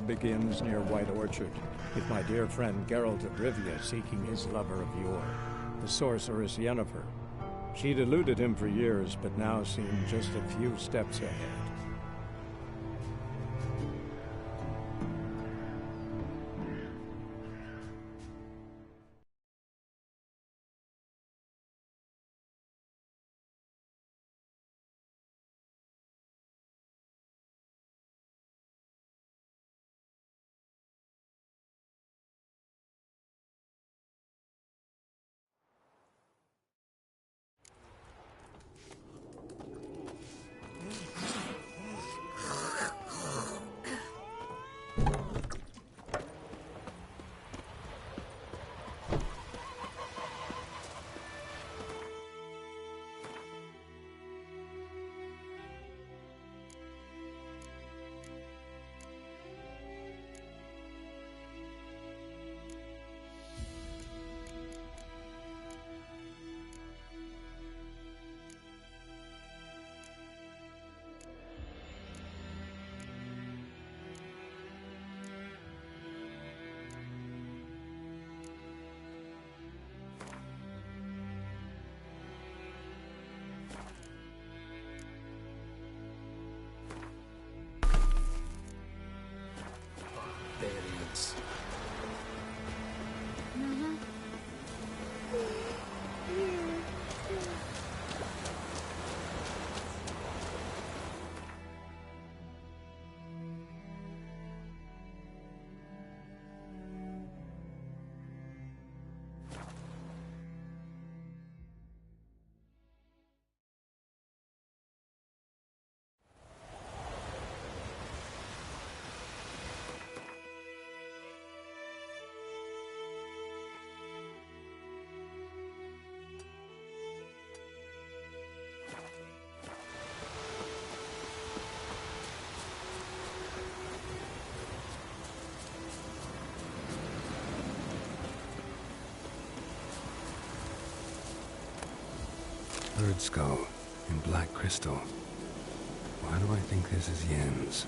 Begins near White Orchard, with my dear friend Geralt of Rivia seeking his lover of yore, the sorceress Yennefer. She'd eluded him for years, but now seemed just a few steps ahead. Barbarians. Bird skull in black crystal. Why do I think this is Yen's?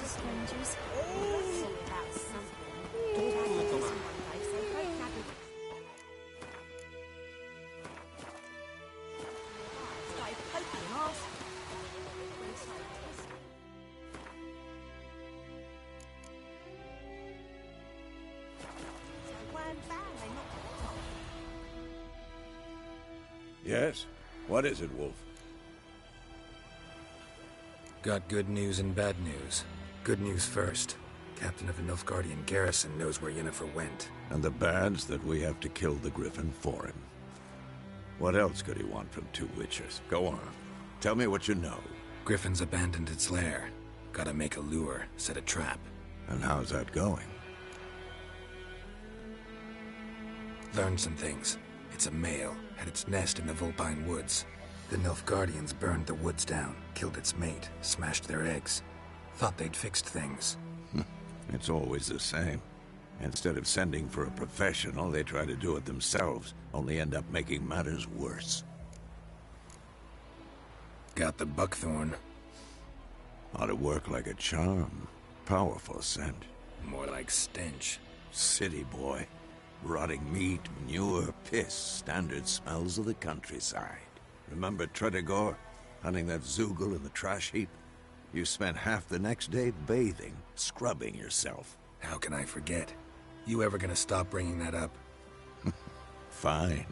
Strangers. Yes? What is it, Wolf? Got good news and bad news. Good news first. Captain of the Nilfgaardian garrison knows where Yennefer went. And the bad's that we have to kill the Griffin for him. What else could he want from two witches? Go on. Tell me what you know. Griffin's abandoned its lair. Gotta make a lure, set a trap. And how's that going? Learned some things. It's a male, had its nest in the Vulpine Woods. The Nilfgaardians burned the woods down, killed its mate, smashed their eggs. Thought they'd fixed things. It's always the same. Instead of sending for a professional, they try to do it themselves, only end up making matters worse. Got the buckthorn. Ought to work like a charm. Powerful scent. More like stench. City boy. Rotting meat, manure, piss, standard smells of the countryside. Remember Tretogor? Hunting that Zoogle in the trash heap? You spent half the next day bathing, scrubbing yourself. How can I forget? You ever gonna stop bringing that up? Fine.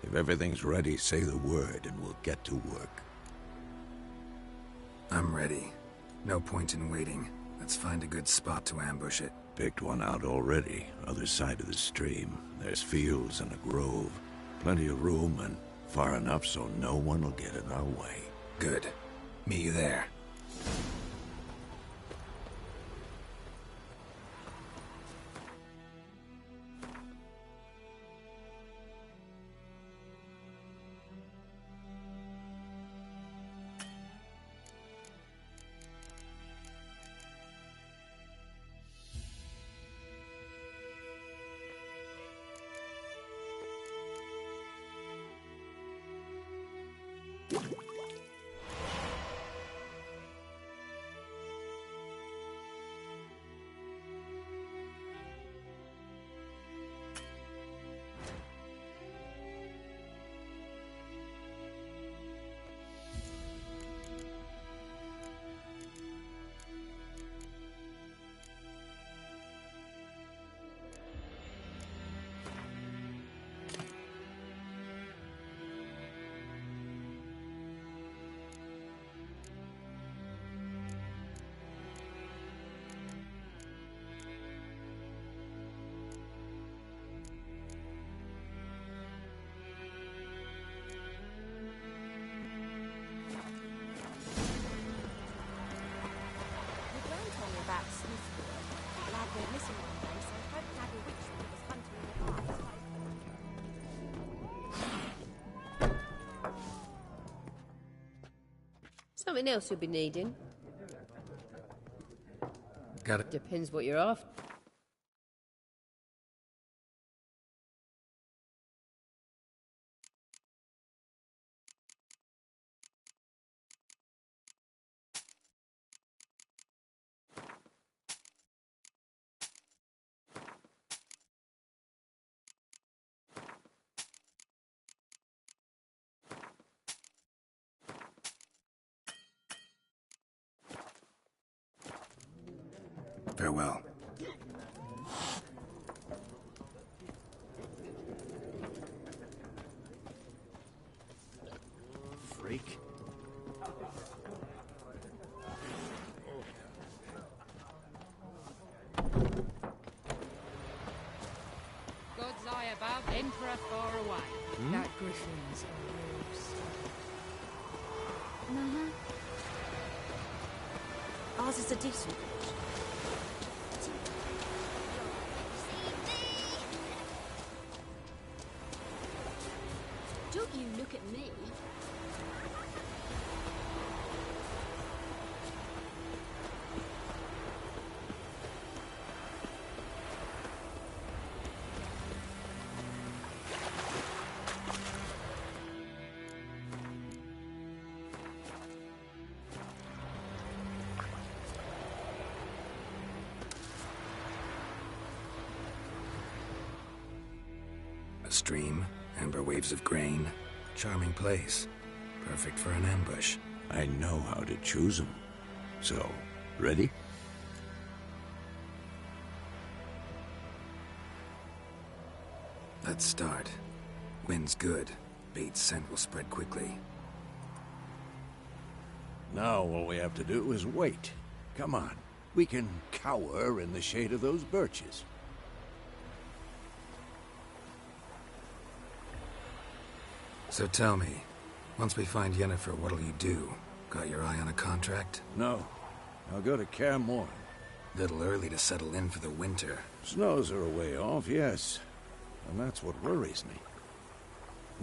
If everything's ready, say the word and we'll get to work. I'm ready. No point in waiting. Let's find a good spot to ambush it. Picked one out already, other side of the stream. There's fields and a grove. Plenty of room and far enough so no one will get in our way. Good. Meet you there. Something else you'll be needing? Got it. Depends what you're after. Farewell. Freak. Gods eye above, Emperor far away. That griffin's a real star. Ours is a decent bitch. Don't you look at me. A stream, amber waves of grain. Charming place. Perfect for an ambush. I know how to choose them. So, ready? Let's start. Wind's good. Bait's scent will spread quickly. Now all we have to do is wait. Come on. We can cower in the shade of those birches. So tell me, once we find Yennefer, what'll you do? Got your eye on a contract? No. I'll go to Kaer Morhen. Little early to settle in for the winter. Snows are a way off, yes. And that's what worries me.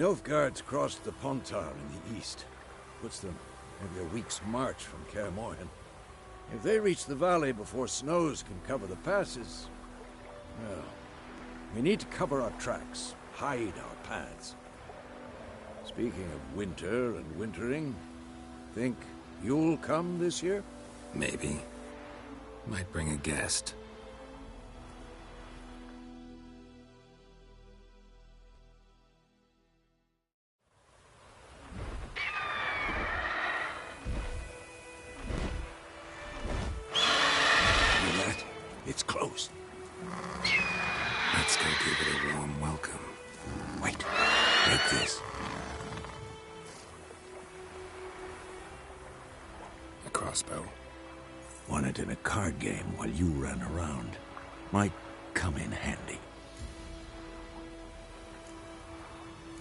Nilfgaard's crossed the Pontar in the east. Puts them maybe a week's march from Kaer Morhen. If they reach the valley before snows can cover the passes, well, we need to cover our tracks, hide our paths. Speaking of winter and wintering, think you'll come this year? Maybe. Might bring a guest. Let's go give it a warm welcome. Wait, take this. A crossbow. Won it in a card game while you ran around. Might come in handy.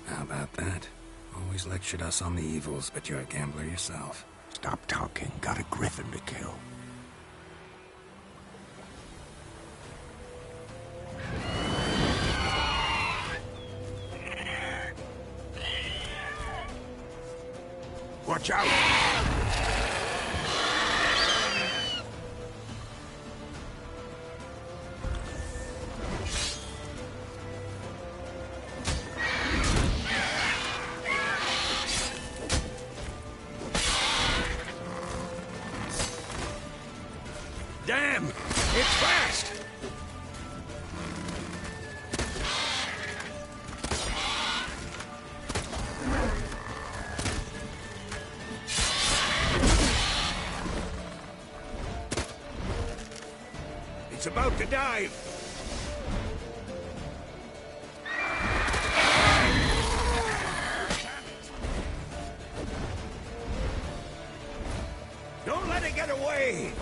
How about that? Always lectured us on the evils, but you're a gambler yourself. Stop talking. Got a griffin to kill. Watch out! Damn! It's fast! It's about to dive! Don't let it get away!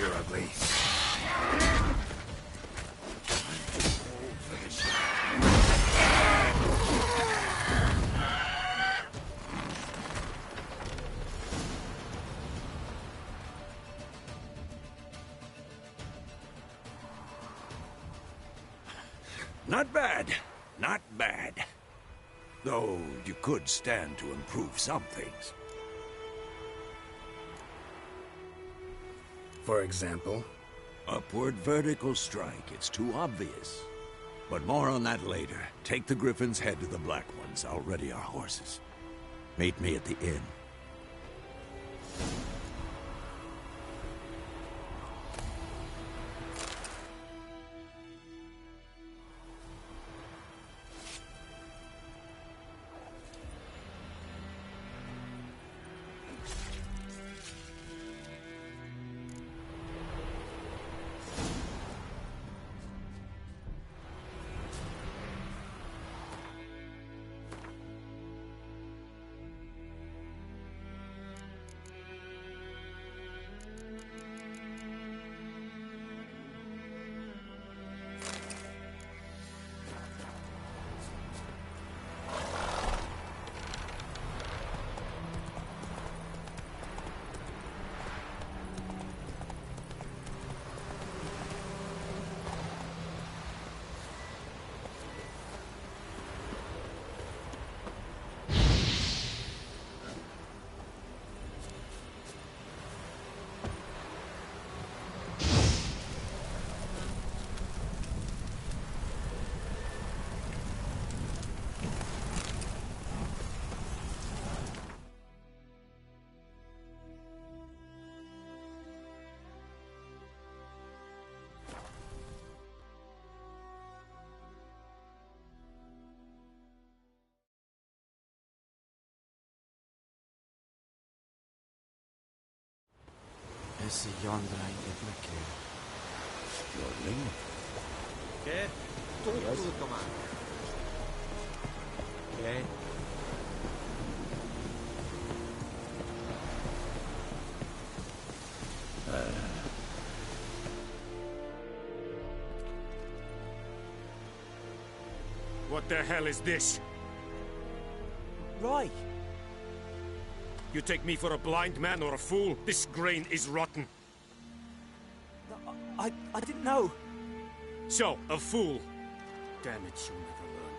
You're ugly. Not bad. Not bad. Though you could stand to improve some things. For example? Upward vertical strike. It's too obvious. But more on that later. Take the Griffin's head to the Black Ones. I'll ready our horses. Meet me at the inn. Esse yondra ingetmeke. Jorling? Che? Tutto male. Che? What the hell is this? Rye. You take me for a blind man or a fool? This grain is rotten. I didn't know. So, a fool. Damn it, you'll never learn.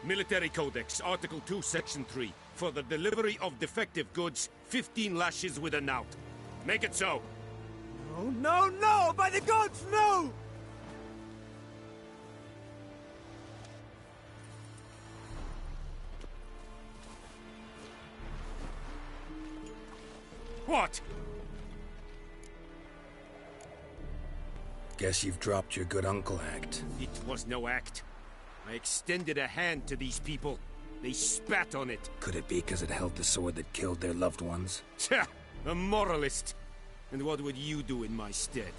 Military Codex, Article 2, Section 3. For the delivery of defective goods, 15 lashes with a knout. Make it so. No, no, no! By the gods, no! What? Guess you've dropped your good uncle act. It was no act. I extended a hand to these people. They spat on it. Could it be because it held the sword that killed their loved ones? Tja, a moralist. And what would you do in my stead?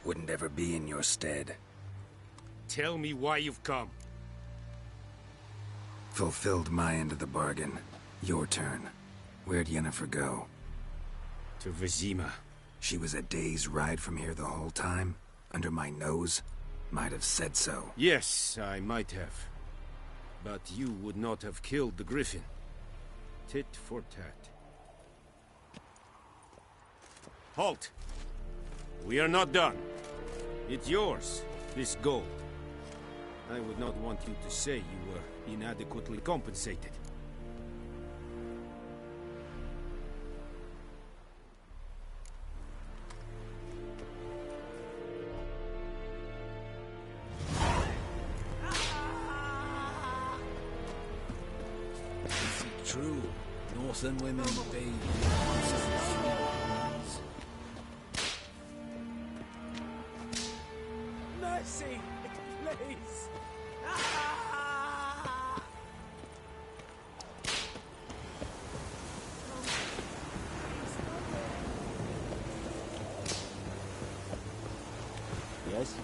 Wouldn't ever be in your stead. Tell me why you've come. Fulfilled my end of the bargain. Your turn. Where'd Yennefer go? To Vizima. She was a day's ride from here the whole time? Under my nose? Might have said so. Yes, I might have. But you would not have killed the griffin. Tit for tat. Halt! We are not done. It's yours, this gold. I would not want you to say you were inadequately compensated. Is it true? Northern women bathe. Mercy! Please! Yes?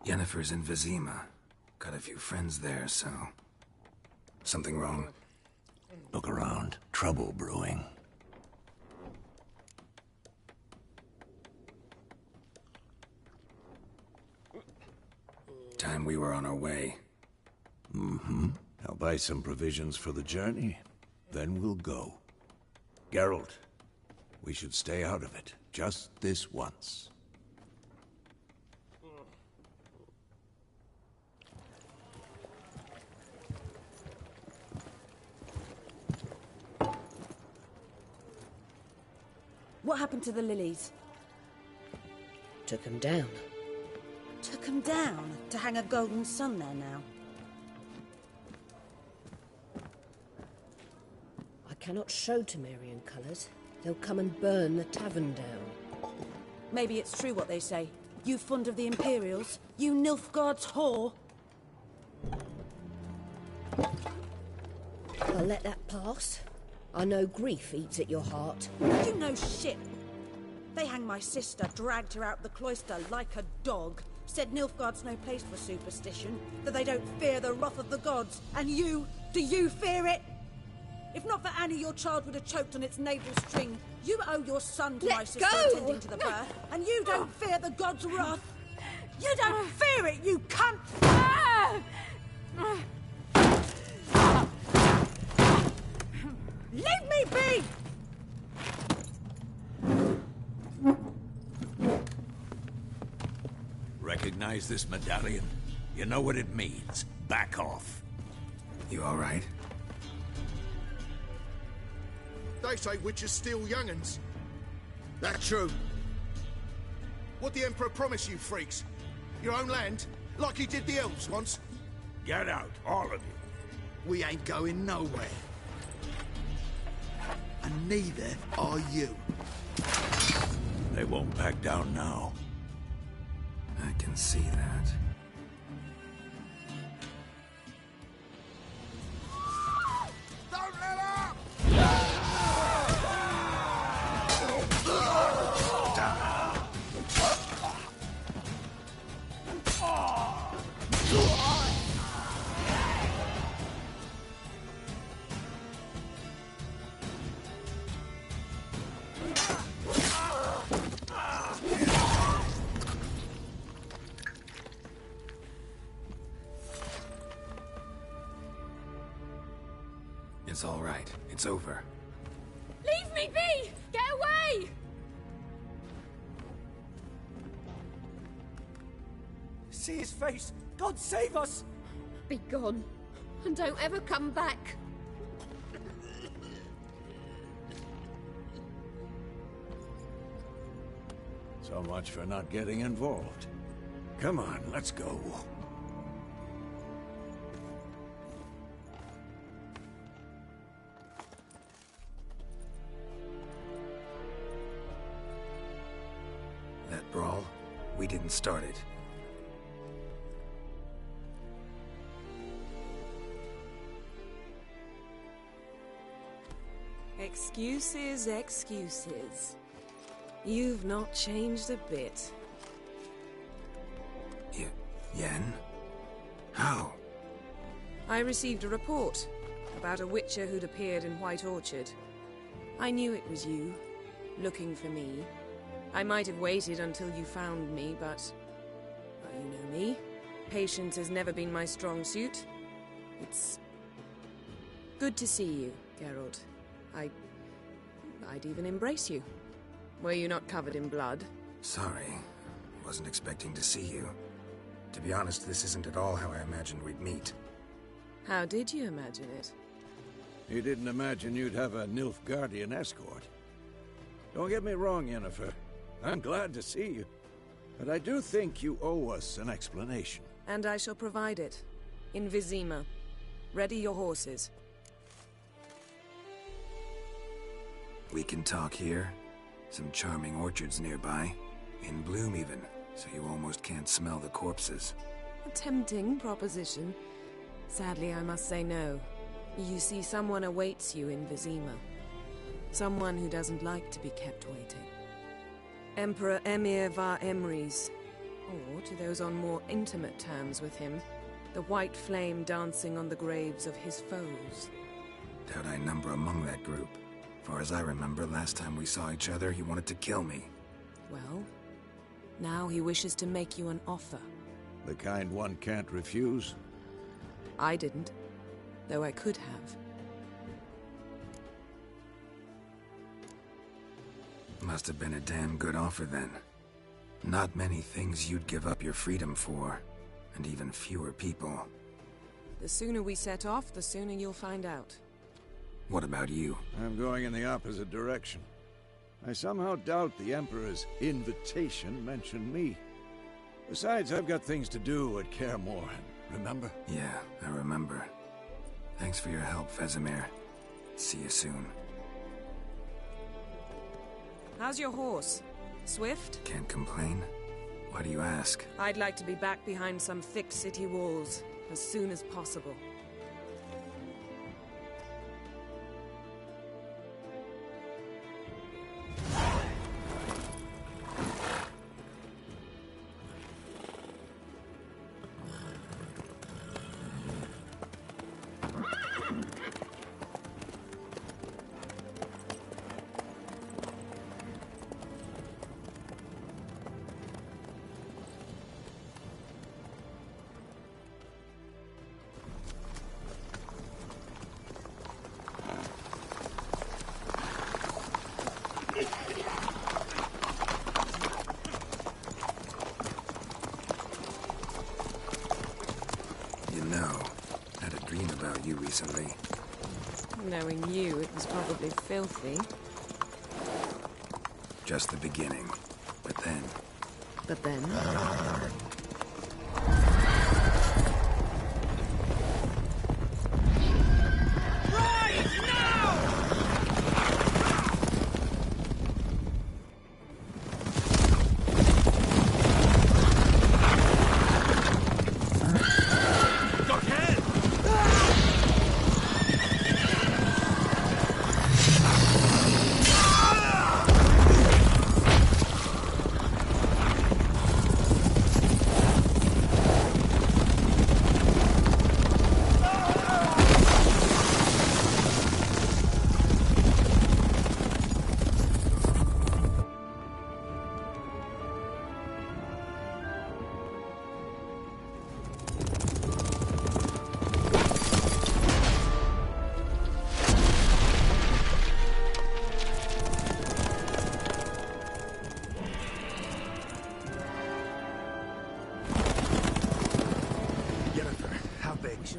Yennefer's in Vizima. Got a few friends there, so... Something wrong? Look around. Trouble brewing. Time we were on our way. Mm-hmm. I'll buy some provisions for the journey. Then we'll go. Geralt, we should stay out of it. Just this once. What happened to the lilies? Took him down. Took them down to hang a golden sun there now. I cannot show Temerian colours. They'll come and burn the tavern down. Maybe it's true what they say. You fond of the Imperials? You Nilfgaard's whore? I'll let that pass. I know grief eats at your heart. You know shit. They hanged my sister, dragged her out the cloister like a dog. Said Nilfgaard's no place for superstition, that they don't fear the wrath of the gods. And you, do you fear it? If not for Annie, your child would have choked on its navel string. You owe your son to my sister attending to the birth, and you don't fear the gods' wrath. You don't fear it, you cunt! Leave me be! Recognize this medallion? You know what it means. Back off. You all right? They say witches steal young'uns. That true? What the Emperor promise you, freaks? Your own land? Like he did the elves once? Get out, all of you. We ain't going nowhere. And neither are you. They won't back down now. I can see that. Don't let up! It's all right. It's over. Leave me be! Get away! See his face! God save us! Be gone, and don't ever come back. So much for not getting involved. Come on, let's go. That brawl, we didn't start it. Excuses, excuses. You've not changed a bit. Yen? How? I received a report about a witcher who'd appeared in White Orchard. I knew it was you, looking for me. I might have waited until you found me, but... well, you know me. Patience has never been my strong suit. It's... good to see you, Geralt. I'd even embrace you. Were you not covered in blood? Sorry. Wasn't expecting to see you. To be honest, this isn't at all how I imagined we'd meet. How did you imagine it? You didn't imagine you'd have a Nilfgaardian escort. Don't get me wrong, Yennefer. I'm glad to see you. But I do think you owe us an explanation. And I shall provide it. In Vizima. Ready your horses. We can talk here. Some charming orchards nearby. In bloom even, so you almost can't smell the corpses. A tempting proposition. Sadly, I must say no. You see, someone awaits you in Vizima. Someone who doesn't like to be kept waiting. Emperor Emir var Emrys. Or, to those on more intimate terms with him, the white flame dancing on the graves of his foes. Doubt I number among that group. Far as I remember, last time we saw each other, he wanted to kill me. Well, now he wishes to make you an offer. The kind one can't refuse? I didn't, though I could have. Must have been a damn good offer then. Not many things you'd give up your freedom for, and even fewer people. The sooner we set off, the sooner you'll find out. What about you? I'm going in the opposite direction. I somehow doubt the Emperor's invitation mentioned me. Besides, I've got things to do at Kaer Morhen, remember? Yeah, I remember. Thanks for your help, Vesemir. See you soon. How's your horse? Swift? Can't complain. Why do you ask? I'd like to be back behind some thick city walls as soon as possible. You know, I had a dream about you recently. Knowing you, it was probably filthy. Just the beginning. But then... But then?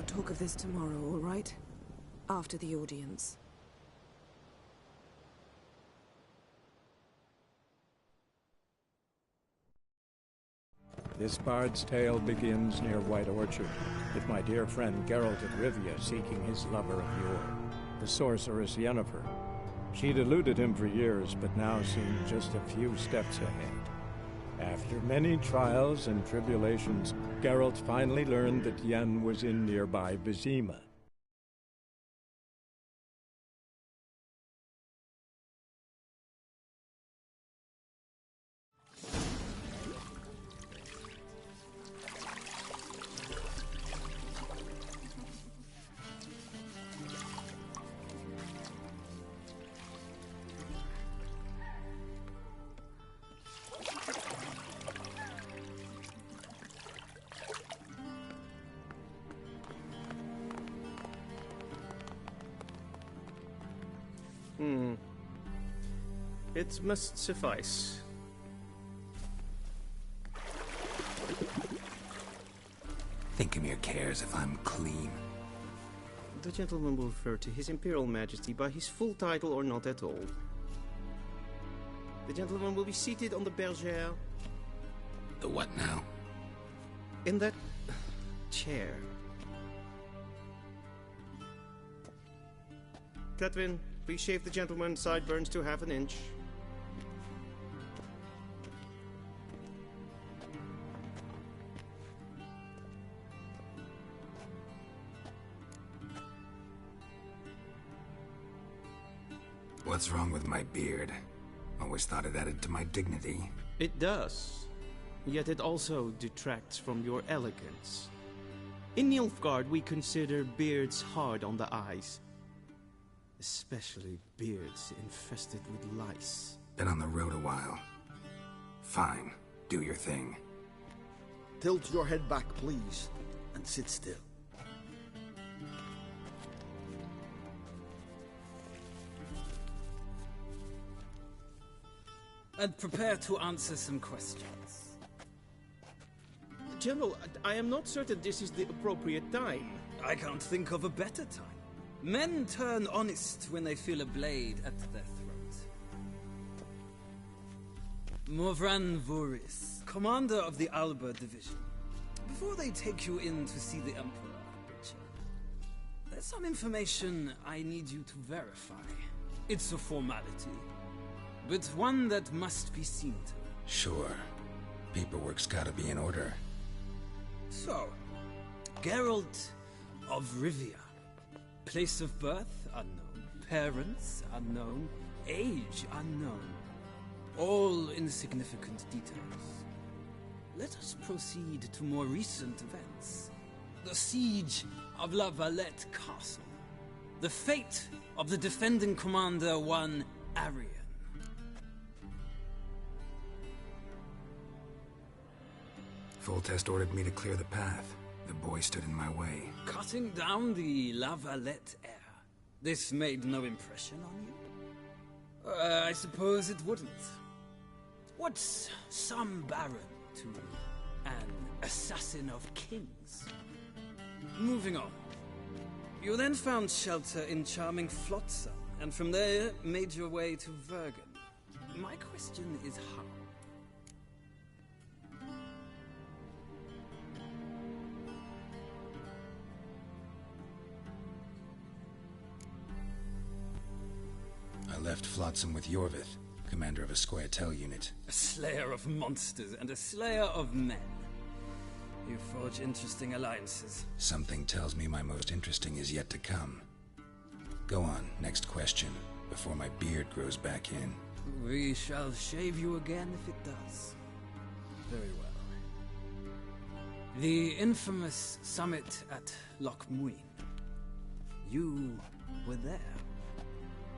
Talk of this tomorrow, all right? After the audience. This bard's tale begins near White Orchard, with my dear friend Geralt of Rivia seeking his lover of yore, the sorceress Yennefer. She'd eluded him for years, but now seemed just a few steps ahead. After many trials and tribulations, Geralt finally learned that Yen was in nearby Vizima. It must suffice. Thinkemere cares if I'm clean. The gentleman will refer to His Imperial Majesty by his full title or not at all. The gentleman will be seated on the bergère. The what now? In that chair. Catwin, please shave the gentleman's sideburns to half an inch. What's wrong with my beard? Always thought it added to my dignity. It does. Yet it also detracts from your elegance. In Nilfgaard, we consider beards hard on the eyes. Especially beards infested with lice. Been on the road a while. Fine. Do your thing. Tilt your head back, please, and sit still. And prepare to answer some questions. General, I am not certain this is the appropriate time. I can't think of a better time. Men turn honest when they feel a blade at their throat. Morvran Voris, commander of the Alba Division. Before they take you in to see the Emperor, Butcher, there's some information I need you to verify. It's a formality, but one that must be seen to. Sure. Paperwork's gotta be in order. So, Geralt of Rivia. Place of birth unknown. Parents unknown. Age unknown. All insignificant details. Let us proceed to more recent events. The siege of La Valette Castle. The fate of the defending commander, one Arian. Foltest ordered me to clear the path. The boy stood in my way. Cutting down the La Valette heir. This made no impression on you? I suppose it wouldn't. What's some baron to an assassin of kings? Moving on. You then found shelter in charming Flotsam, and from there made your way to Vergen. My question is how? I left Flotsam with Yorvith, commander of a Squaretel unit. A slayer of monsters and a slayer of men. You forge interesting alliances. Something tells me my most interesting is yet to come. Go on, next question, before my beard grows back in. We shall shave you again if it does. Very well. The infamous summit at Loch Muin. You were there.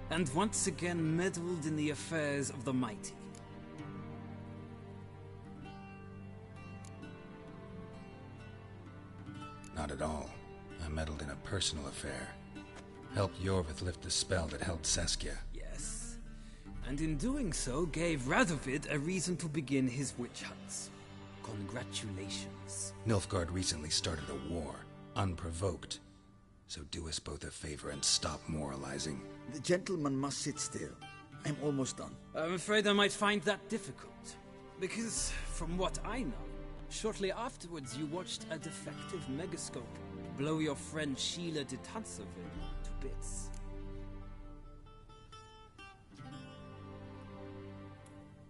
And once again meddled in the affairs of the mighty. Not at all. I meddled in a personal affair. Helped Yorvith lift the spell that held Saskia. Yes. And in doing so, gave Radovid a reason to begin his witch hunts. Congratulations. Nilfgaard recently started a war, unprovoked. So do us both a favor and stop moralizing. The gentleman must sit still. I'm almost done. I'm afraid I might find that difficult. Because, from what I know, shortly afterwards you watched a defective megascope blow your friend Sheila de Tanseville to bits.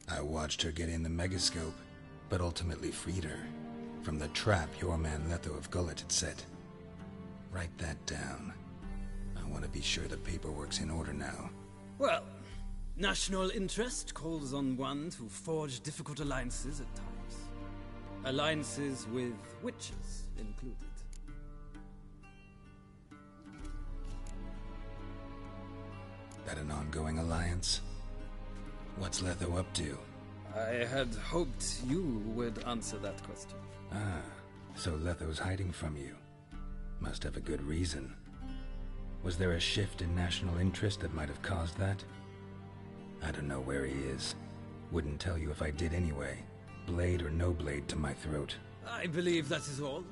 I watched her get in the megascope, but ultimately freed her from the trap your man Letho of Gullet had set. Write that down. I want to be sure the paperwork's in order now. Well, national interest calls on one to forge difficult alliances at times. Alliances with witches included. That an ongoing alliance? What's Letho up to? I had hoped you would answer that question. Ah, so Letho's hiding from you. Must have a good reason. Was there a shift in national interest that might have caused that? I don't know where he is. Wouldn't tell you if I did anyway. Blade or no blade to my throat. I believe that is all.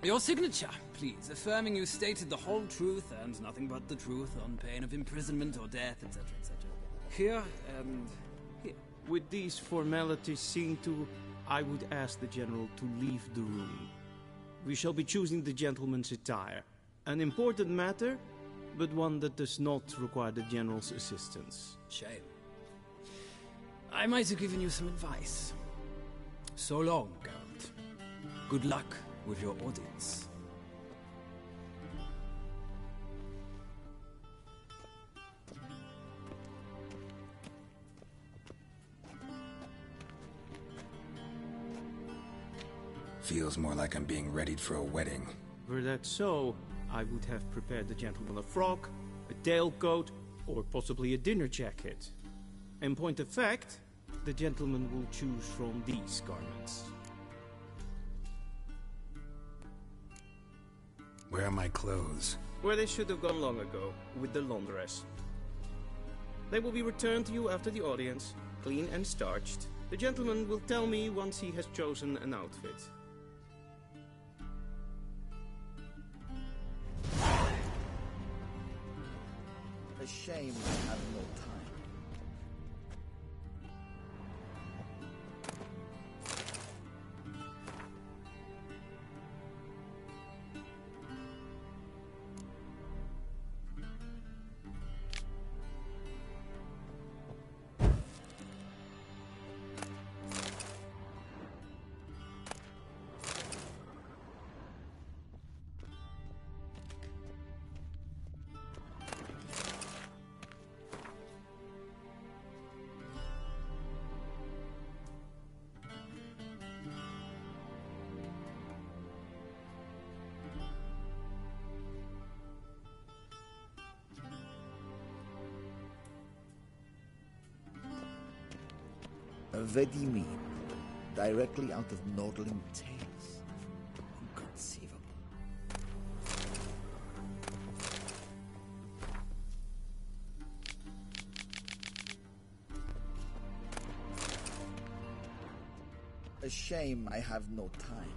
Your signature, please, affirming you stated the whole truth and nothing but the truth on pain of imprisonment or death, etc., etc. Here and here. With these formalities seen to, I would ask the General to leave the room. We shall be choosing the gentleman's attire. An important matter, but one that does not require the General's assistance. Shame. I might have given you some advice. So long, Geralt. Good luck with your audience. Feels more like I'm being readied for a wedding. Were that so, I would have prepared the gentleman a frock, a tailcoat, or possibly a dinner jacket. In point of fact, the gentleman will choose from these garments. Where are my clothes? Where they should have gone long ago, with the laundress. They will be returned to you after the audience, clean and starched. The gentleman will tell me once he has chosen an outfit. A shame we have no time. Vedimi, directly out of Nordling Tales. Inconceivable. A shame I have no time.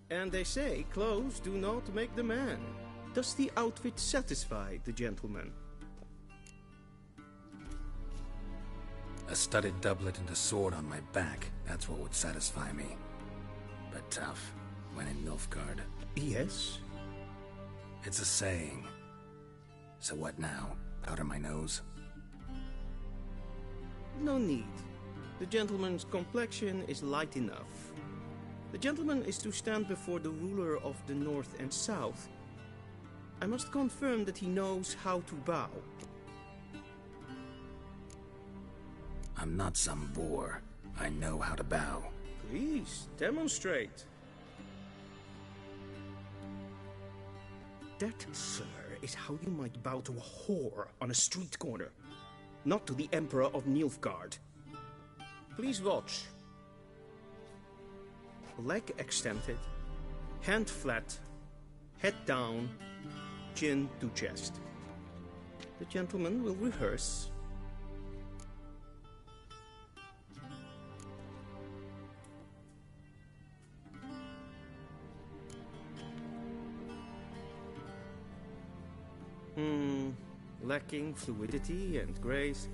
And they say clothes do not make the man. Does the outfit satisfy the gentleman? A studded doublet and a sword on my back, that's what would satisfy me. But tough, when in Nilfgaard. Yes? It's a saying. So what now? Powder my nose? No need. The gentleman's complexion is light enough. The gentleman is to stand before the ruler of the North and South. I must confirm that he knows how to bow. I'm not some boor. I know how to bow. Please, demonstrate. That, sir, is how you might bow to a whore on a street corner, not to the Emperor of Nilfgaard. Please watch. Leg extended, hand flat, head down, chin to chest. The gentleman will rehearse. Lacking fluidity and grace,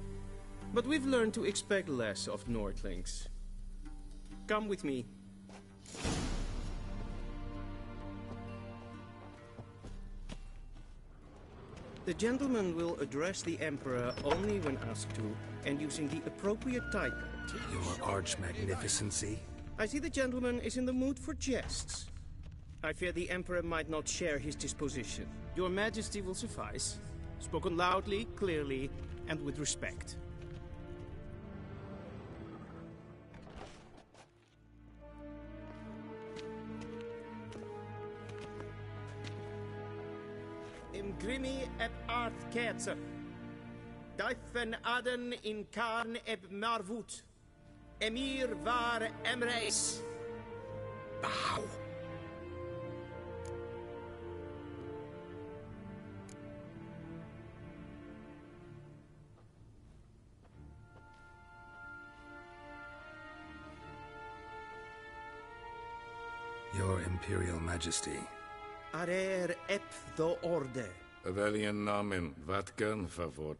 but we've learned to expect less of Nordlings. Come with me. The gentleman will address the Emperor only when asked to, and using the appropriate title. Your Arch-Magnificency? I see the gentleman is in the mood for jests. I fear the Emperor might not share his disposition. Your Majesty will suffice. Spoken loudly, clearly, and with respect. Imgrimi eb art ketzer. Daifen aden in karn eb marvut. Emir var emreis. Bow. Your Imperial Majesty. Arer ep do orde. Welchen Namen? Wat gern favort?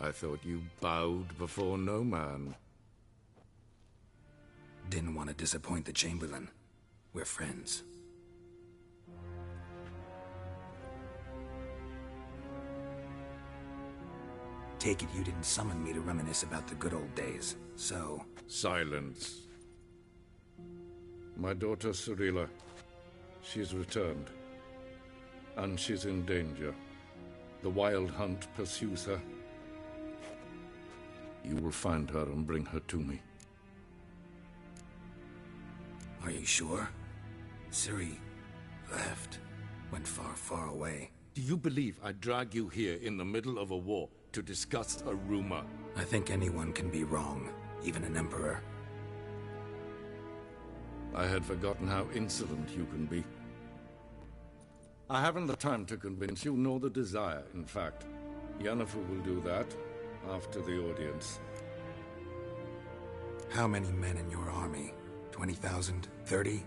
I thought you bowed before no man. Didn't want to disappoint the Chamberlain. We're friends. Take it you didn't summon me to reminisce about the good old days, so... Silence. My daughter Cirilla, she's returned. And she's in danger. The Wild Hunt pursues her. You will find her and bring her to me. Are you sure? Ciri left. Went far, far away. Do you believe I drag you here in the middle of a war to discuss a rumor? I think anyone can be wrong, even an emperor. I had forgotten how insolent you can be. I haven't the time to convince you, nor the desire, in fact. Yennefer will do that after the audience. How many men in your army? 20,000? 30?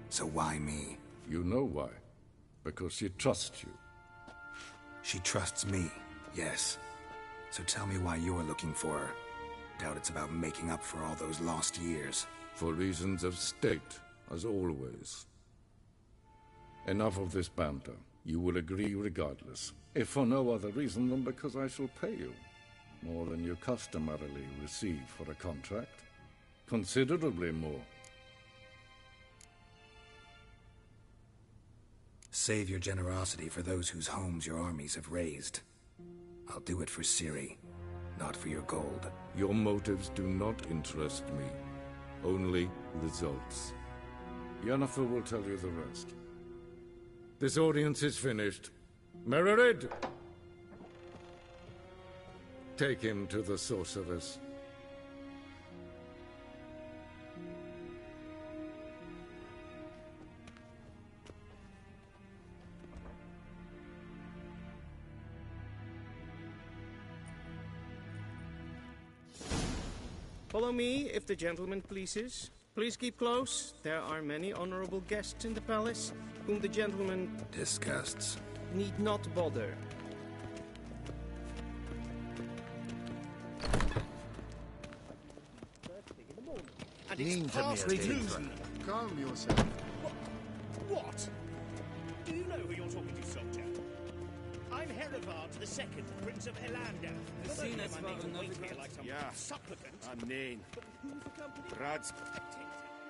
So why me? You know why. Because she trusts you. She trusts me, yes. So tell me why you're looking for her. Doubt it's about making up for all those lost years. For reasons of state, as always. Enough of this banter. You will agree regardless. If for no other reason than because I shall pay you. More than you customarily receive for a contract. Considerably more. Save your generosity for those whose homes your armies have razed. I'll do it for Ciri, not for your gold. Your motives do not interest me. Only results. Yennefer will tell you the rest. This audience is finished. Mererid! Take him to the sorceress. Follow me, if the gentleman pleases. Please keep close. There are many honorable guests in the palace, whom the gentleman disgusts. Need not bother. And it's past due. Calm yourself. What? Do you know who you're talking to, soldier? I'm Herivard II, Prince of Elander. Not only am I made to wait here like some supplicant. I'm Nain. But who's the company? Rad's.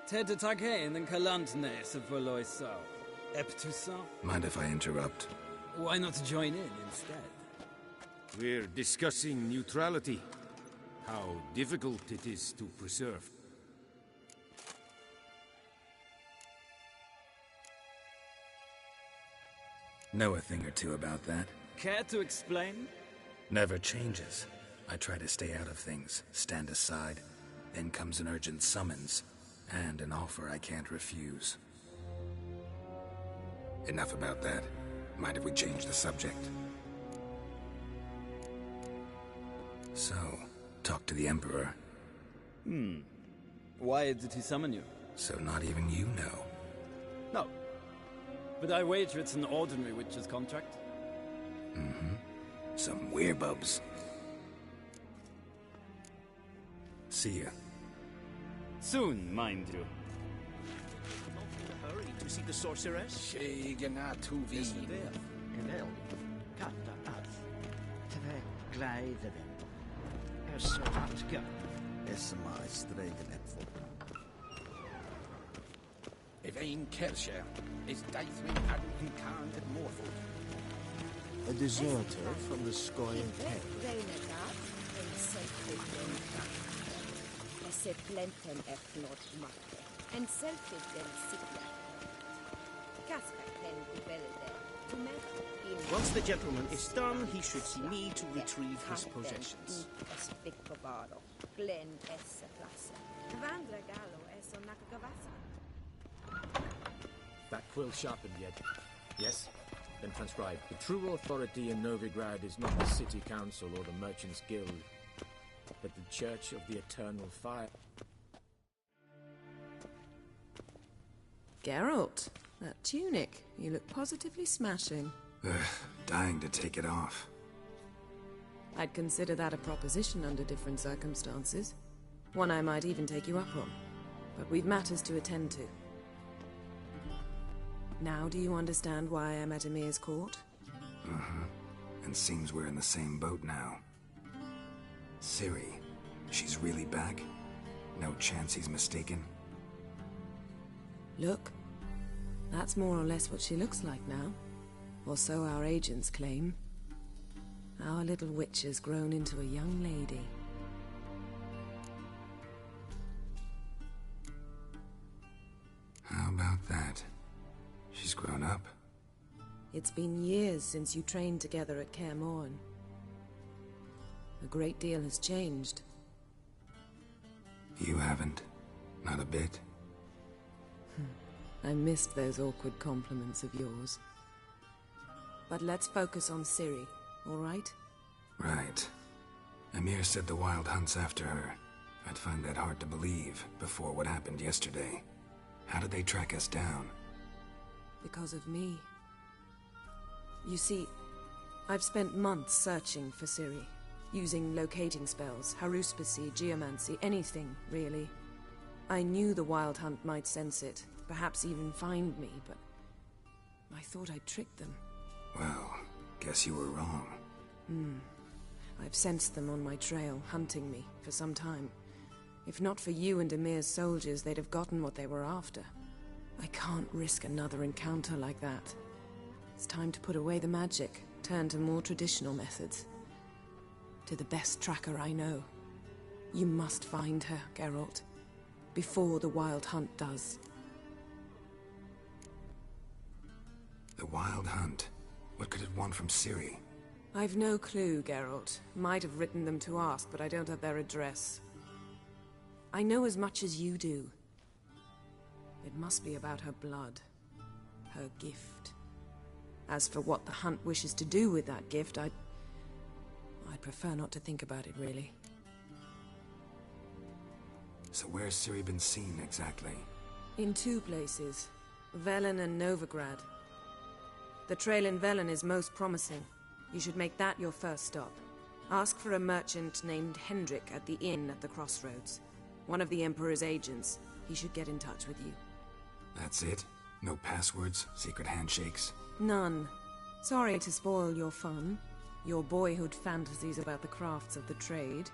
Ted Taghain and Kalantnes of Voloisau. Eptusan? Mind if I interrupt? Why not join in instead? We're discussing neutrality. How difficult it is to preserve. Know a thing or two about that. Care to explain? Never changes. I try to stay out of things, stand aside. Then comes an urgent summons, and an offer I can't refuse. Enough about that. Mind if we change the subject? So, talk to the Emperor. Why did he summon you? So not even you know. No. But I wager it's an ordinary witch's contract. Mm-hmm. Some werebubs. See ya. Soon, mind you. Not in a hurry to see the sorceress? Shegana tu vin. Wel, katta att tvägläderen. Så att gå. Esma stregen epfo. Evein Kersher is Deithwin Adden Khan at Morford. A deserter from the Scoian Pen. En selfie sigla. Once the gentleman is done, he should see me to retrieve his possessions. That quill sharpened yet? Yes? Then transcribe. The true authority in Novigrad is not the city council or the merchants' guild, but the Church of the Eternal Fire. Geralt, that tunic. You look positively smashing. Dying to take it off. I'd consider that a proposition under different circumstances. One I might even take you up on. But we've matters to attend to. Now do you understand why I'm at Emir's court? Uh-huh. And seems we're in the same boat now. Ciri, she's really back? No chance he's mistaken? Look, that's more or less what she looks like now. Or so our agents claim. Our little witch has grown into a young lady. She's grown up. It's been years since you trained together at Kaer Morhen. A great deal has changed. You haven't. Not a bit. I missed those awkward compliments of yours. But let's focus on Ciri, all right? Right. Emir said the Wild Hunt's after her. I'd find that hard to believe before what happened yesterday. How did they track us down? Because of me. You see, I've spent months searching for Ciri, using locating spells, haruspicy, geomancy, anything, really. I knew the Wild Hunt might sense it, perhaps even find me, but I thought I'd tricked them. Well, guess you were wrong. I've sensed them on my trail, hunting me, for some time. If not for you and Emir's soldiers, they'd have gotten what they were after. I can't risk another encounter like that. It's time to put away the magic, turn to more traditional methods. To the best tracker I know. You must find her, Geralt. Before the Wild Hunt does. The Wild Hunt? What could it want from Ciri? I've no clue, Geralt. Might have written them to ask, but I don't have their address. I know as much as you do. It must be about her blood. Her gift. As for what the Hunt wishes to do with that gift, I'd prefer not to think about it, really. So where's Ciri been seen, exactly? In two places. Velen and Novigrad. The trail in Velen is most promising. You should make that your first stop. Ask for a merchant named Hendrik at the inn at the crossroads. One of the Emperor's agents. He should get in touch with you. That's it? No passwords? Secret handshakes? None. Sorry to spoil your fun. Your boyhood fantasies about the crafts of the trade.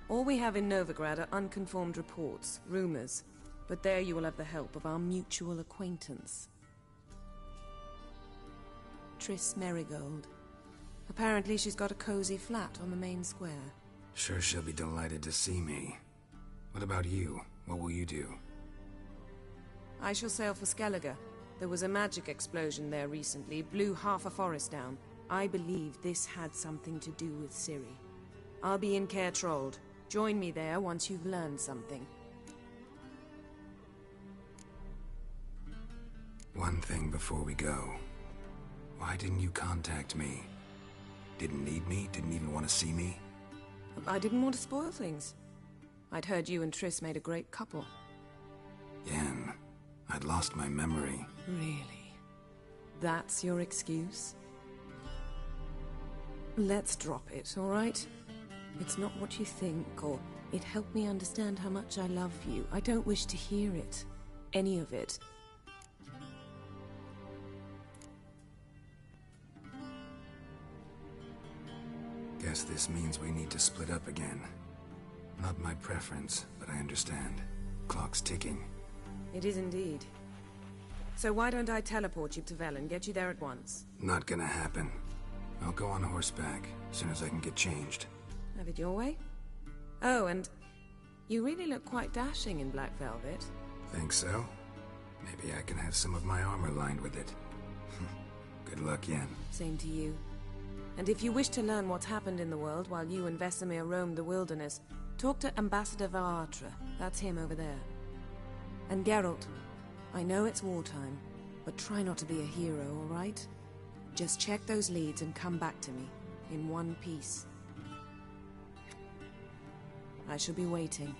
All we have in Novigrad are unconfirmed reports, rumors. But there you will have the help of our mutual acquaintance. Triss Merigold. Apparently she's got a cozy flat on the main square. Sure she'll be delighted to see me. What about you? What will you do? I shall sail for Skellige. There was a magic explosion there recently, blew half a forest down. I believe this had something to do with Ciri. I'll be in Caer Trolde. Join me there once you've learned something. One thing before we go. Why didn't you contact me? Didn't need me? Didn't even want to see me? I didn't want to spoil things. I'd heard you and Triss made a great couple. Yen, I'd lost my memory. Really? That's your excuse? Let's drop it, all right? It's not what you think, or it helped me understand how much I love you. I don't wish to hear it. Any of it. Guess this means we need to split up again. Not my preference, but I understand. Clock's ticking. It is indeed. So why don't I teleport you to Velen, get you there at once? Not gonna happen. I'll go on horseback, as soon as I can get changed. Have it your way? Oh, and you really look quite dashing in black velvet. Think so? Maybe I can have some of my armor lined with it. Good luck, Yen. Same to you. And if you wish to learn what's happened in the world while you and Vesemir roamed the wilderness, talk to Ambassador Varatra. That's him over there. And Geralt, I know it's wartime, but try not to be a hero, all right? Just check those leads and come back to me, in one piece. I shall be waiting.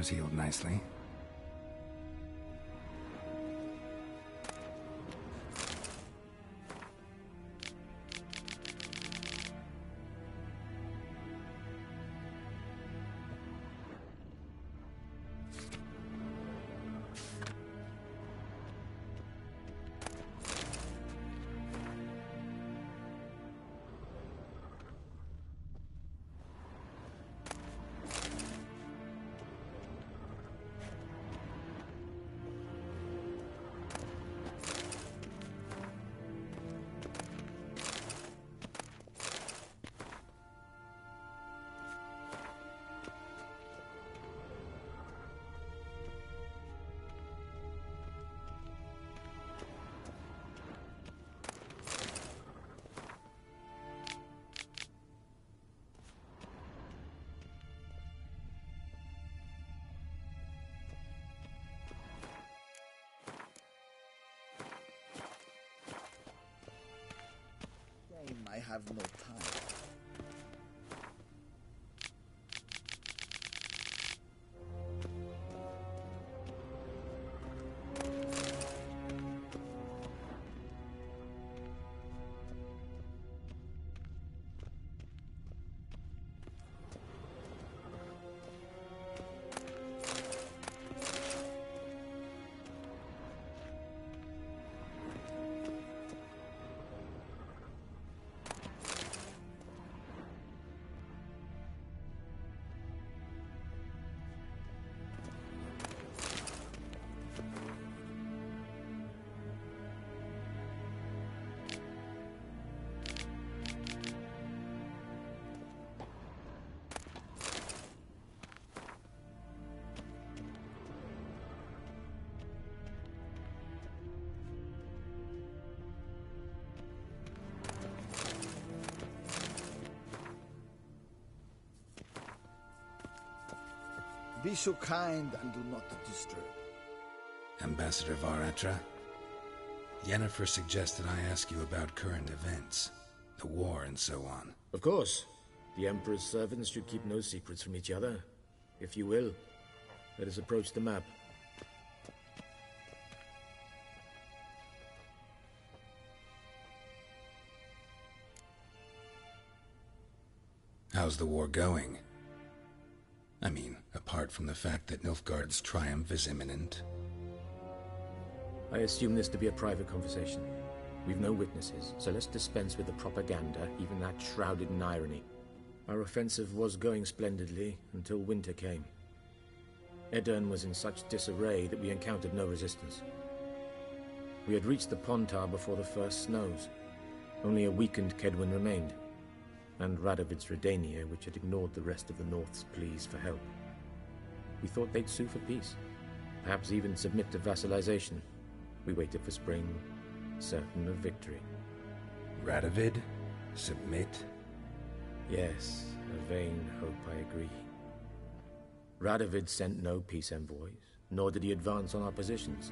scars healed nicely. I have no time. Be so kind and do not disturb. Ambassador Varatra, Yennefer suggested I ask you about current events, the war and so on. Of course. The Emperor's servants should keep no secrets from each other. If you will, let us approach the map. How's the war going? I mean, apart from the fact that Nilfgaard's triumph is imminent. I assume this to be a private conversation. We've no witnesses, so let's dispense with the propaganda, even that shrouded in irony. Our offensive was going splendidly until winter came. Edirn was in such disarray that we encountered no resistance. We had reached the Pontar before the first snows. Only a weakened Kedwin remained, and Radovid's Redania, which had ignored the rest of the North's pleas for help. We thought they'd sue for peace, perhaps even submit to vassalization. We waited for spring, certain of victory. Radovid? Submit? Yes, a vain hope, I agree. Radovid sent no peace envoys, nor did he advance on our positions.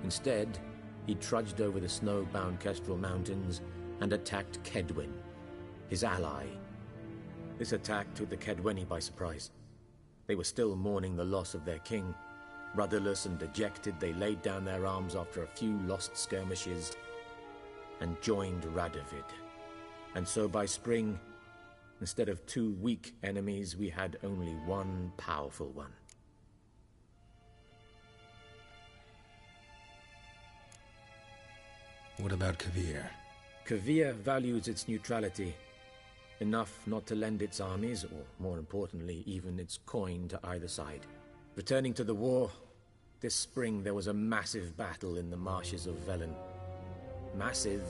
Instead, he trudged over the snow-bound Kestrel Mountains and attacked Kedwin, his ally. This attack took the Kedweni by surprise. They were still mourning the loss of their king. Rudderless and dejected, they laid down their arms after a few lost skirmishes and joined Radovid. And so by spring, instead of two weak enemies, we had only one powerful one. What about Kavir? Kavir values its neutrality, enough not to lend its armies, or more importantly, even its coin to either side. Returning to the war, this spring there was a massive battle in the marshes of Velen. Massive,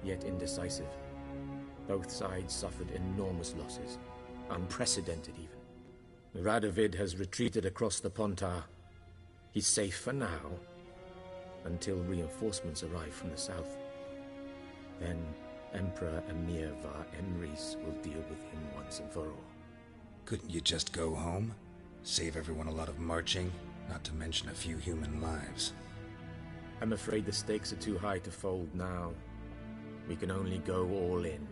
yet indecisive. Both sides suffered enormous losses, unprecedented even. Radovid has retreated across the Pontar. He's safe for now, until reinforcements arrive from the south. Then Emperor Emir var Emrys will deal with him once and for all. Couldn't you just go home? Save everyone a lot of marching, not to mention a few human lives. I'm afraid the stakes are too high to fold now. We can only go all in.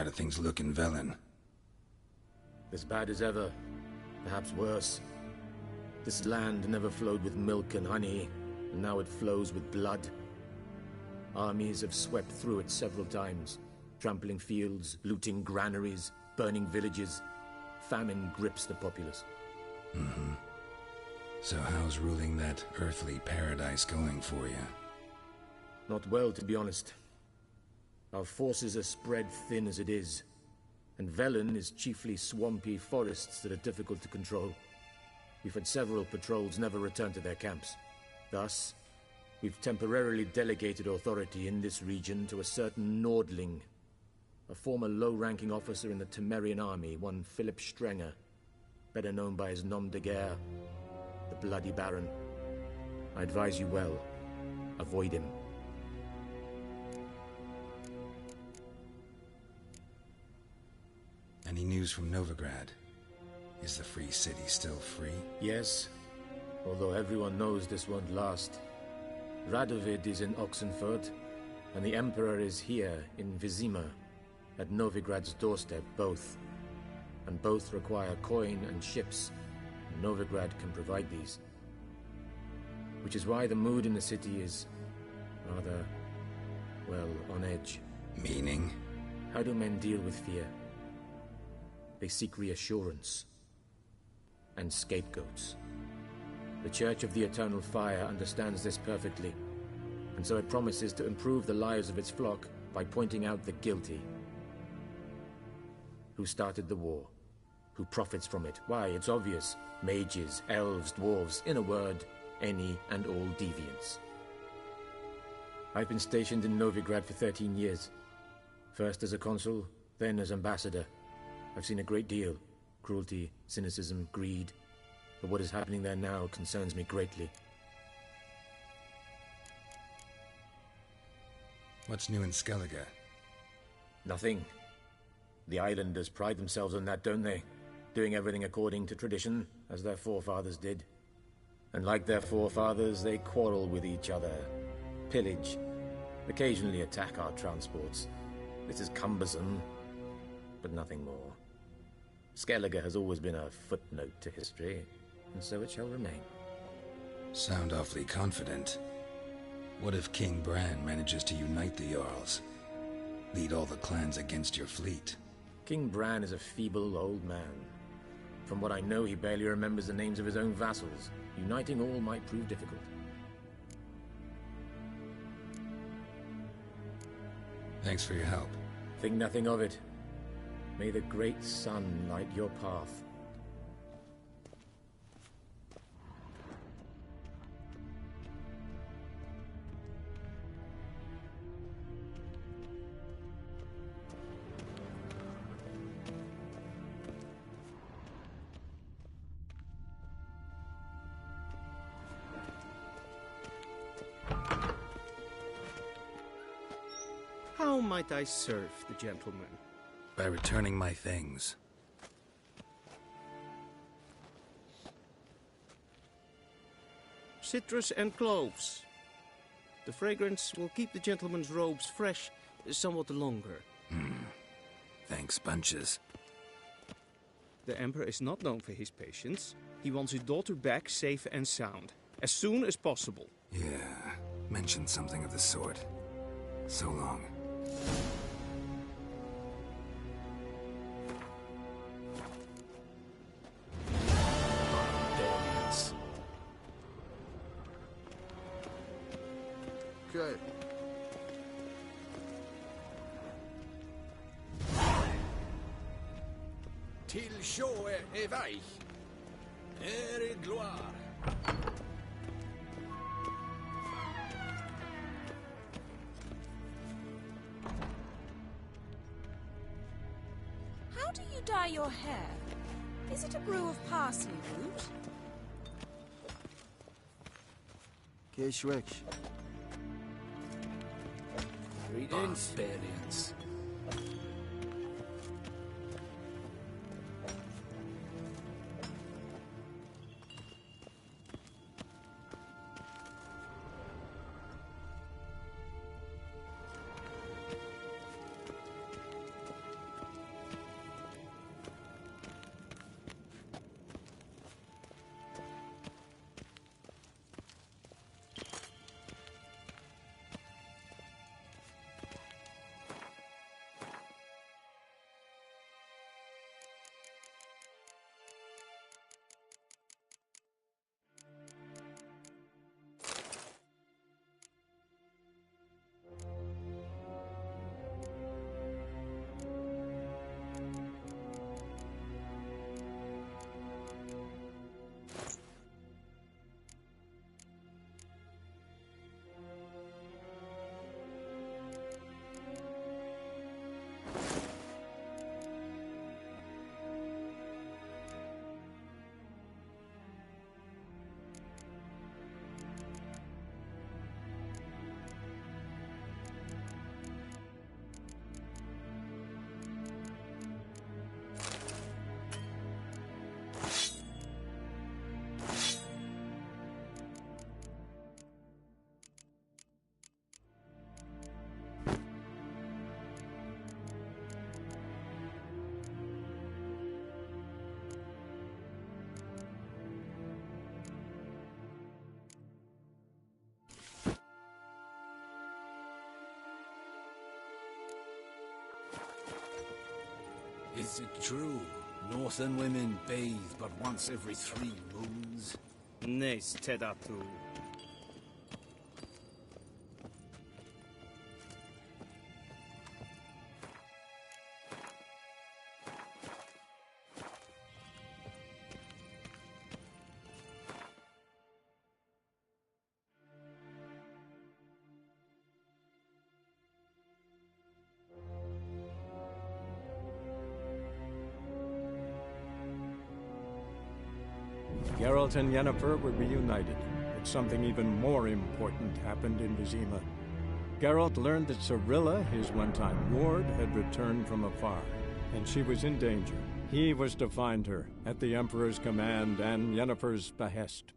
How do things look in Velen? As bad as ever, perhaps worse. This land never flowed with milk and honey, and now it flows with blood. Armies have swept through it several times, trampling fields, looting granaries, burning villages. Famine grips the populace. Mm-hmm. So how's ruling that earthly paradise going for you? Not well, to be honest. Our forces are spread thin as it is, and Velen is chiefly swampy forests that are difficult to control. We've had several patrols never return to their camps. Thus, we've temporarily delegated authority in this region to a certain Nordling, a former low-ranking officer in the Temerian army, one Philip Strenger, better known by his nom de guerre, the Bloody Baron. I advise you well. Avoid him. Any news from Novigrad? Is the Free City still free? Yes, although everyone knows this won't last. Radovid is in Oxenfurt, and the Emperor is here in Vizima, at Novigrad's doorstep, both. And both require coin and ships. Novigrad can provide these. Which is why the mood in the city is rather, well, on edge. Meaning? How do men deal with fear? They seek reassurance. And scapegoats. The Church of the Eternal Fire understands this perfectly, and so it promises to improve the lives of its flock by pointing out the guilty. Who started the war? Who profits from it? Why, it's obvious. Mages, elves, dwarves, in a word, any and all deviants. I've been stationed in Novigrad for 13 years. First as a consul, then as ambassador. I've seen a great deal. Cruelty, cynicism, greed. But what is happening there now concerns me greatly. What's new in Skellige? Nothing. The islanders pride themselves on that, don't they? Doing everything according to tradition, as their forefathers did. And like their forefathers, they quarrel with each other, pillage, occasionally attack our transports. This is cumbersome, but nothing more. Skellige has always been a footnote to history, and so it shall remain. Sound awfully confident. What if King Bran manages to unite the Jarls? Lead all the clans against your fleet? King Bran is a feeble old man. From what I know, he barely remembers the names of his own vassals. Uniting all might prove difficult. Thanks for your help. Think nothing of it. May the great sun light your path. How might I serve the gentleman? By returning my things. Citrus and cloves. The fragrance will keep the gentleman's robes fresh somewhat longer. Thanks, bunches. The Emperor is not known for his patience. He wants his daughter back safe and sound, as soon as possible. Yeah, mentioned something of the sort. So long. Okay. Till sjøe er vei. Her er gloire. How do you dye your hair? Is it a brew of parsley root? Keshwek. Greetings. Barbarians. Is it true? Northern women bathe but once every 3 moons? Nes tedatu. Geralt and Yennefer were reunited, but something even more important happened in Vizima. Geralt learned that Cirilla, his one-time ward, had returned from afar, and she was in danger. He was to find her, at the Emperor's command and Yennefer's behest.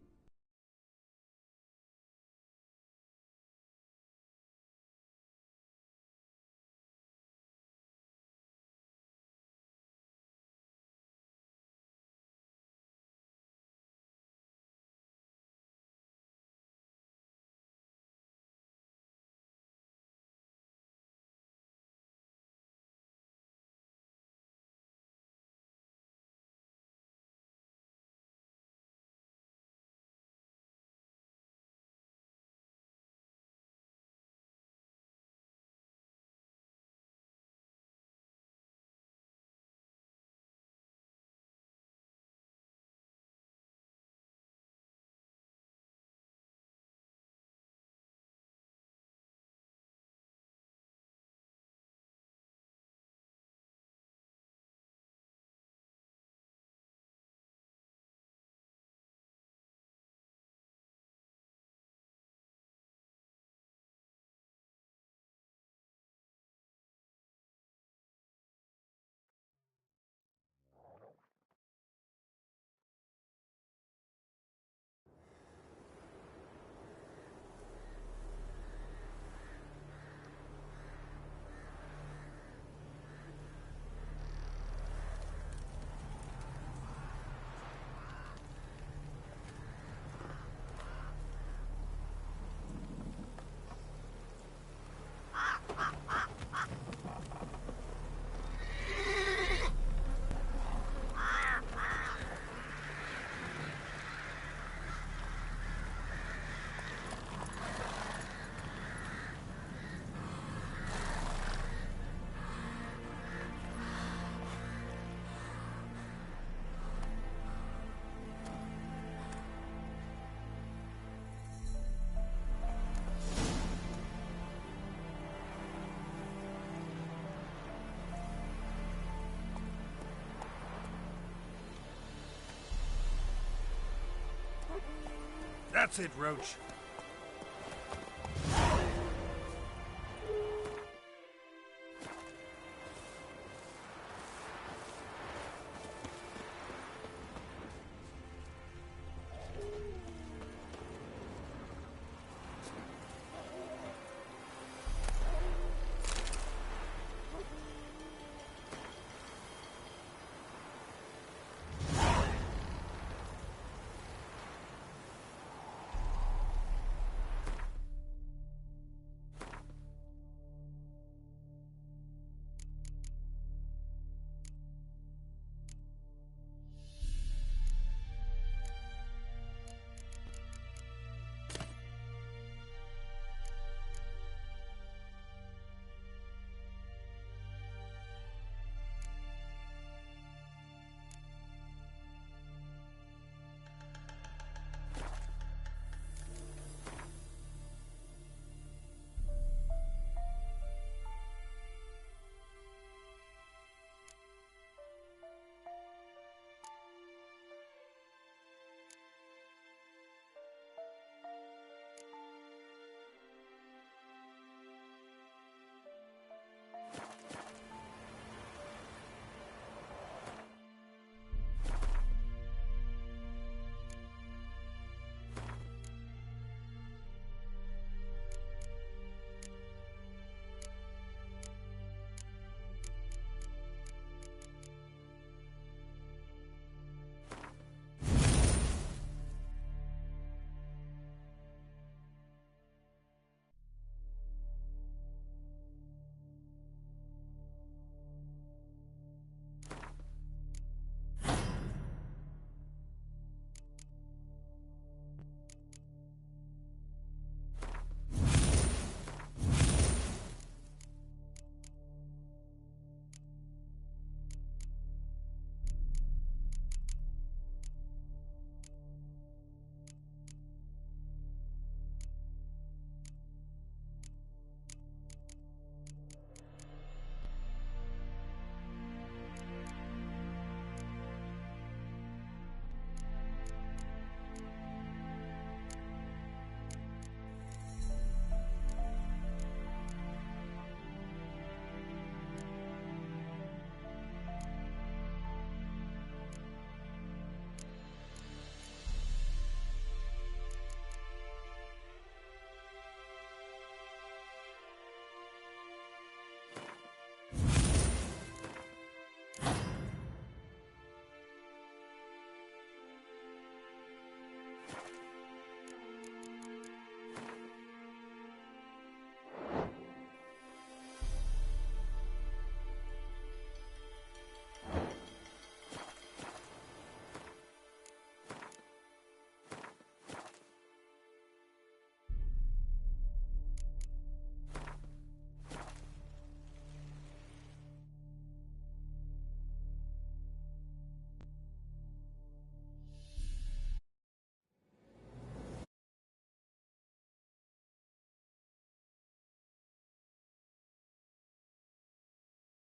That's it, Roach.